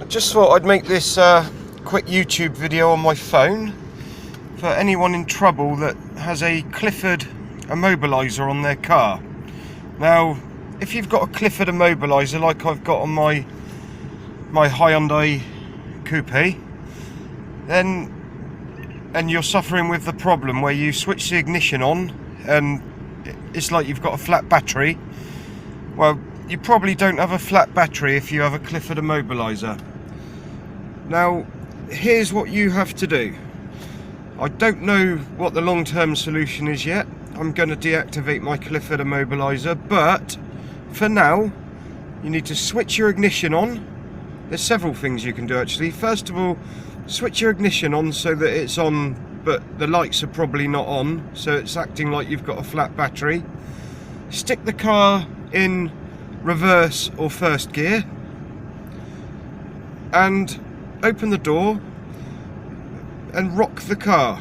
I just thought I'd make this quick YouTube video on my phone for anyone in trouble that has a Clifford Immobiliser on their car. Now, if you've got a Clifford Immobiliser like I've got on my Hyundai Coupe, and you're suffering with the problem where you switch the ignition on and it's like you've got a flat battery, well, you probably don't have a flat battery if you have a Clifford Immobiliser. Now, here's what you have to do. I don't know what the long-term solution is yet. I'm going to deactivate my Clifford Immobiliser, but for now, you need to switch your ignition on. There's several things you can do actually. First of all, switch your ignition on so that it's on, but the lights are probably not on, so it's acting like you've got a flat battery. Stick the car in reverse or first gear and open the door and rock the car.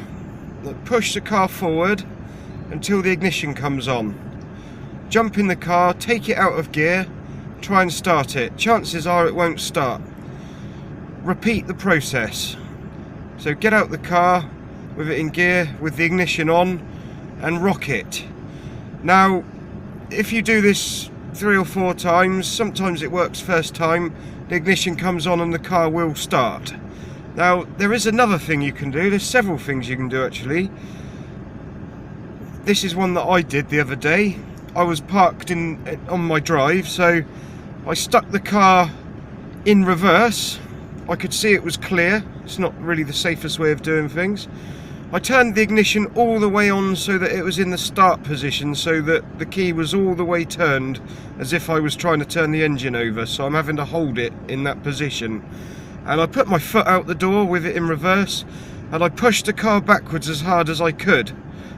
Push the car forward until the ignition comes on. Jump in the car, take it out of gear, try and start it. Chances are it won't start. Repeat the process. So get out the car with it in gear, with the ignition on, and rock it. Now, if you do this 3 or 4 times, sometimes it works first time, the ignition comes on and the car will start. Now, there is another thing you can do. There's several things you can do actually. This is one that I did the other day. I was parked on my drive, so I stuck the car in reverse. I could see it was clear. It's not really the safest way of doing things. I turned the ignition all the way on so that it was in the start position, so that the key was all the way turned as if I was trying to turn the engine over, so I'm having to hold it in that position. And I put my foot out the door with it in reverse and I pushed the car backwards as hard as I could.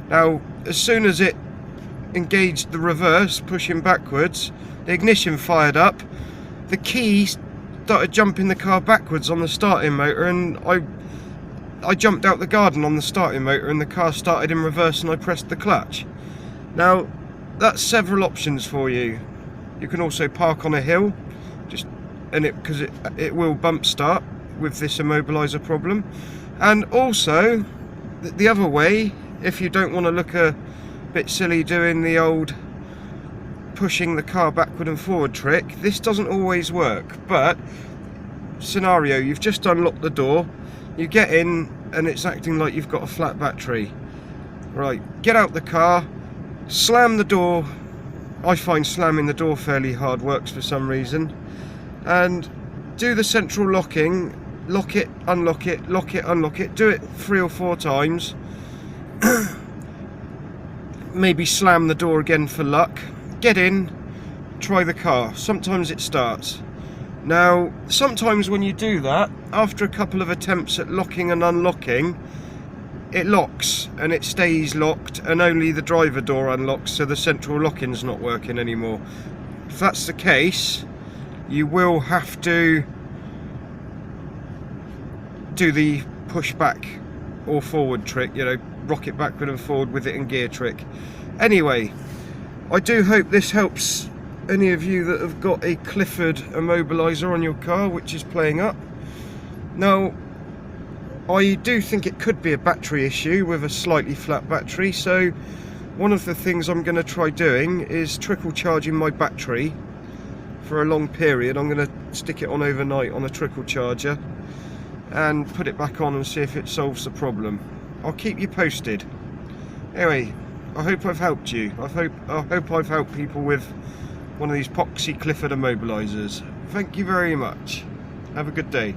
Now, as soon as it engaged the reverse, pushing backwards, the ignition fired up, the key started jumping the car backwards on the starting motor, and I jumped out the garden on the starting motor and the car started in reverse and I pressed the clutch. Now, that's several options for you. You can also park on a hill, because it will bump start with this Immobiliser problem. And also, the other way, if you don't want to look a bit silly doing the old pushing the car backward and forward trick, this doesn't always work. But scenario, you've just unlocked the door, you get in and it's acting like you've got a flat battery. Right, get out the car, slam the door. I find slamming the door fairly hard works for some reason, and do the central locking. Lock it, unlock it, lock it, unlock it. Do it 3 or 4 times. Maybe slam the door again for luck. Get in, try the car. Sometimes it starts. Now, sometimes when you do that, after a couple of attempts at locking and unlocking, it locks and it stays locked and only the driver door unlocks, so the central locking's not working anymore. If that's the case, you will have to do the push back or forward trick, rock it backward and forward with it in gear trick. Anyway, I do hope this helps any of you that have got a Clifford Immobiliser on your car which is playing up. Now, I do think it could be a battery issue with a slightly flat battery, so one of the things I'm going to try doing is trickle charging my battery for a long period. I'm going to stick it on overnight on a trickle charger and put it back on and see if it solves the problem. I'll keep you posted. Anyway, I hope I've helped you. I hope I've helped people with one of these poxy Clifford Immobilisers. Thank you very much. Have a good day.